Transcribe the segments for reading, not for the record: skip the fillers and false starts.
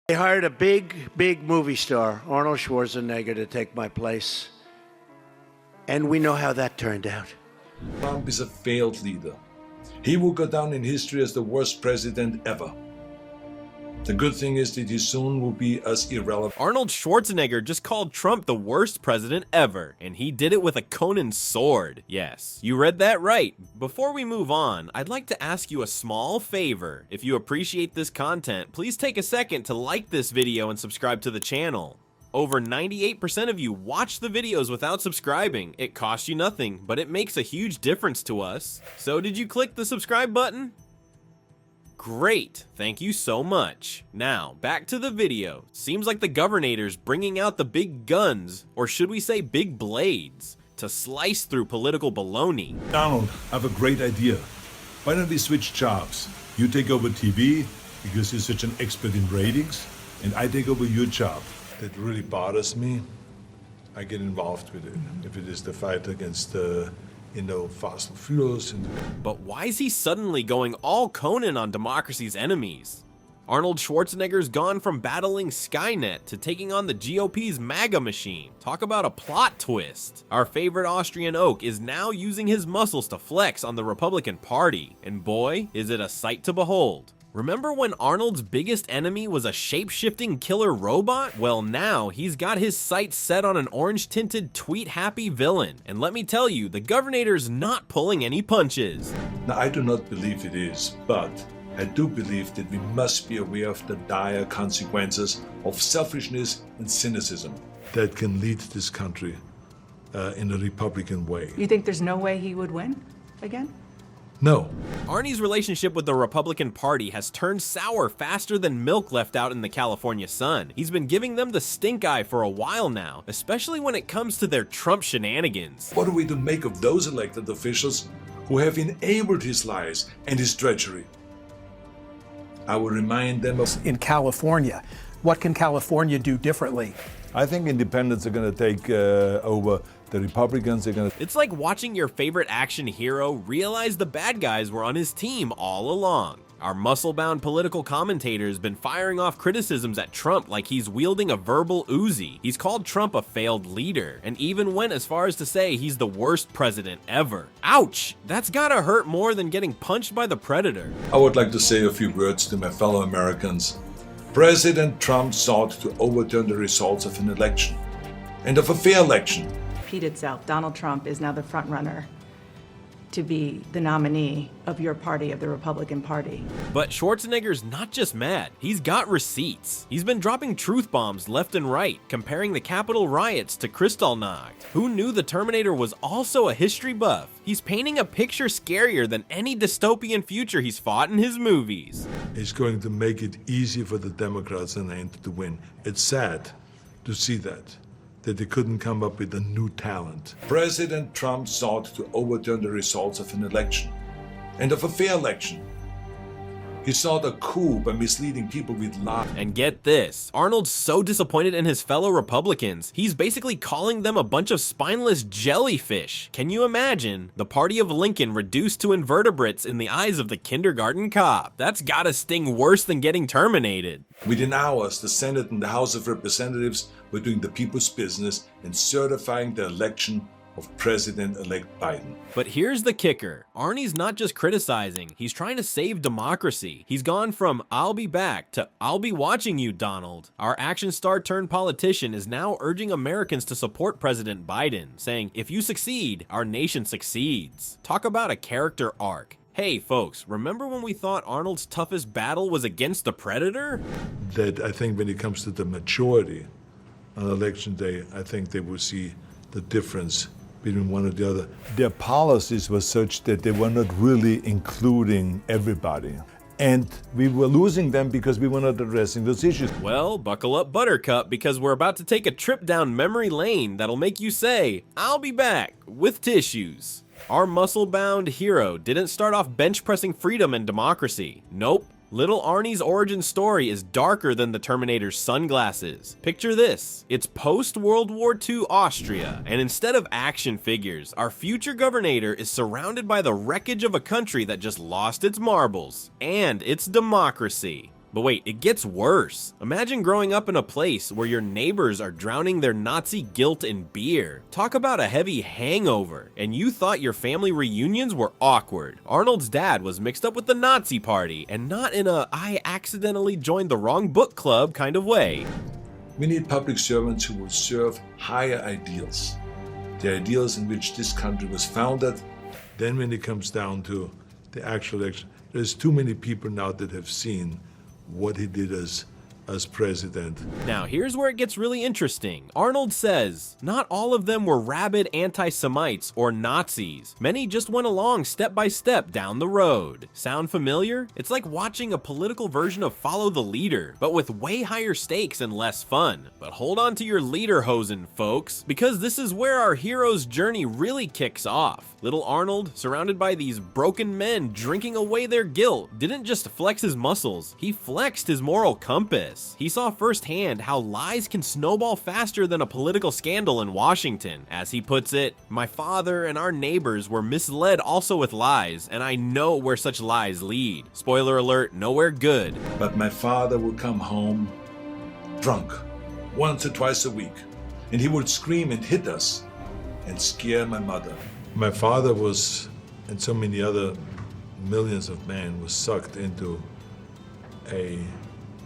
They hired a big movie star, Arnold Schwarzenegger, to take my place. And we know how that turned out. Trump is a failed leader. He will go down in history as the worst president ever. The good thing is that he soon will be as irrelevant. Arnold Schwarzenegger just called Trump the worst president ever, and he did it with a Conan sword. Yes, you read that right. Before we move on, I'd like to ask you a small favor. If you appreciate this content, please take a second to like this video and subscribe to the channel. Over 98% of you watch the videos without subscribing. It costs you nothing, but it makes a huge difference to us. So did you click the subscribe button? Great, thank you so much. Now, back to the video. Seems like the governor's bringing out the big guns, or should we say big blades, to slice through political baloney. Arnold, I have a great idea. Why don't we switch jobs? You take over TV, because you're such an expert in ratings, and I take over your job. That really bothers me. I get involved with it. If it is the fight against fossil fuels. But why is he suddenly going all Conan on democracy's enemies? Arnold Schwarzenegger's gone from battling Skynet to taking on the GOP's MAGA machine. Talk about a plot twist. Our favorite Austrian oak is now using his muscles to flex on the Republican Party. And boy, is it a sight to behold. Remember when Arnold's biggest enemy was a shape-shifting killer robot? Well, now he's got his sights set on an orange-tinted, tweet-happy villain. And let me tell you, the governor's not pulling any punches. Now, I do not believe it is, but I do believe that we must be aware of the dire consequences of selfishness and cynicism that can lead this country in a Republican way. You think there's no way he would win again? No. Arnie's relationship with the Republican Party has turned sour faster than milk left out in the California sun. He's been giving them the stink eye for a while now, especially when it comes to their Trump shenanigans. What are we to make of those elected officials who have enabled his lies and his treachery? I will remind them of... In California, what can California do differently? I think independents are going to take over. The Republicans are going to... It's like watching your favorite action hero realize the bad guys were on his team all along. Our muscle-bound political commentator's been firing off criticisms at Trump like he's wielding a verbal Uzi. He's called Trump a failed leader, and even went as far as to say he's the worst president ever. Ouch! That's gotta hurt more than getting punched by the Predator. I would like to say a few words to my fellow Americans. President Trump sought to overturn the results of an election, and of a fair election. Repeat itself. Donald Trump is now the front runner to be the nominee of your party, of the Republican Party. But Schwarzenegger's not just mad, he's got receipts. He's been dropping truth bombs left and right, comparing the Capitol riots to Kristallnacht. Who knew the Terminator was also a history buff? He's painting a picture scarier than any dystopian future he's fought in his movies. It's going to make it easy for the Democrats in the end to win. It's sad to see that they couldn't come up with a new talent. President Trump sought to overturn the results of an election, and of a fair election. He sought a coup by misleading people with lies. And get this, Arnold's so disappointed in his fellow Republicans, he's basically calling them a bunch of spineless jellyfish. Can you imagine? The party of Lincoln reduced to invertebrates in the eyes of the kindergarten cop. That's gotta sting worse than getting terminated. Within hours, the Senate and the House of Representatives were doing the people's business and certifying the election of President-elect Biden. But here's the kicker. Arnie's not just criticizing, he's trying to save democracy. He's gone from "I'll be back" to "I'll be watching you, Donald." Our action star turned politician is now urging Americans to support President Biden, saying, if you succeed, our nation succeeds. Talk about a character arc. Hey folks, remember when we thought Arnold's toughest battle was against the Predator? That I think when it comes to the majority on election day, I think they will see the difference between one or the other. Their policies were such that they were not really including everybody. And we were losing them because we were not addressing those issues. Well, buckle up, Buttercup, because we're about to take a trip down memory lane that'll make you say, "I'll be back," with tissues. Our muscle-bound hero didn't start off bench pressing freedom and democracy. Nope. Little Arnie's origin story is darker than the Terminator's sunglasses. Picture this, it's post-World War II Austria, and instead of action figures, our future governor is surrounded by the wreckage of a country that just lost its marbles, and its democracy. But wait, it gets worse. Imagine growing up in a place where your neighbors are drowning their Nazi guilt in beer. Talk about a heavy hangover, and you thought your family reunions were awkward. Arnold's dad was mixed up with the Nazi party, and not in a I accidentally joined the wrong book club kind of way. We need public servants who will serve higher ideals, the ideals in which this country was founded. Then when it comes down to the actual election, there's too many people now that have seen what he did as president. Now, here's where it gets really interesting. Arnold says, not all of them were rabid anti-Semites or Nazis. Many just went along step by step down the road. Sound familiar? It's like watching a political version of Follow the Leader, but with way higher stakes and less fun. But hold on to your lederhosen, folks, because this is where our hero's journey really kicks off. Little Arnold, surrounded by these broken men drinking away their guilt, didn't just flex his muscles, he flexed his moral compass. He saw firsthand how lies can snowball faster than a political scandal in Washington. As he puts it, my father and our neighbors were misled also with lies, and I know where such lies lead. Spoiler alert, nowhere good. But my father would come home drunk once or twice a week, and he would scream and hit us and scare my mother. My father was, and so many other millions of men, was sucked into a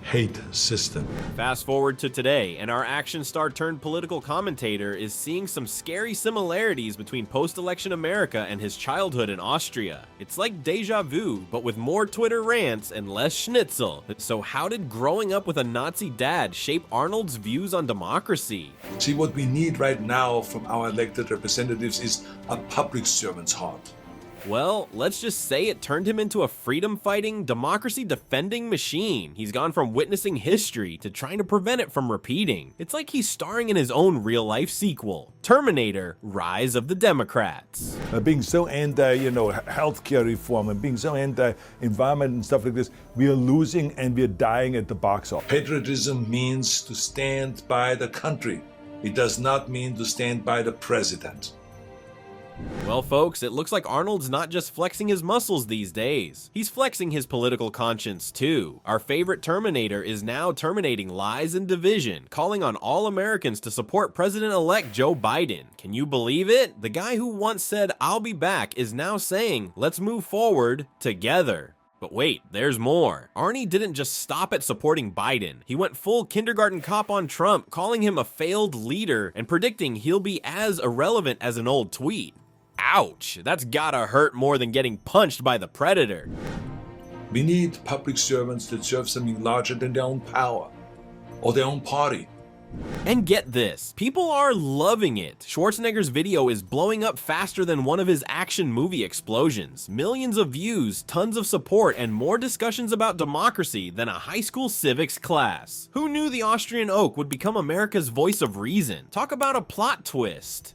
hate system. Fast forward to today, and our action star turned political commentator is seeing some scary similarities between post-election America and his childhood in Austria. It's like deja vu, but with more Twitter rants and less schnitzel. So how did growing up with a Nazi dad shape Arnold's views on democracy? See, what we need right now from our elected representatives is a public servant's heart. Well, let's just say it turned him into a freedom-fighting, democracy-defending machine. He's gone from witnessing history to trying to prevent it from repeating. It's like he's starring in his own real-life sequel, Terminator: Rise of the Democrats. Being so anti, healthcare reform and being so anti-environment and stuff like this, we are losing and we are dying at the box office. Patriotism means to stand by the country. It does not mean to stand by the president. Well, folks, it looks like Arnold's not just flexing his muscles these days. He's flexing his political conscience, too. Our favorite Terminator is now terminating lies and division, calling on all Americans to support President-elect Joe Biden. Can you believe it? The guy who once said, "I'll be back," is now saying, "Let's move forward together." But wait, there's more. Arnie didn't just stop at supporting Biden. He went full kindergarten cop on Trump, calling him a failed leader and predicting he'll be as irrelevant as an old tweet. Ouch, that's gotta hurt more than getting punched by the Predator. We need public servants that serve something larger than their own power or their own party. And get this, people are loving it. Schwarzenegger's video is blowing up faster than one of his action movie explosions. Millions of views, tons of support, and more discussions about democracy than a high school civics class. Who knew the Austrian oak would become America's voice of reason? Talk about a plot twist.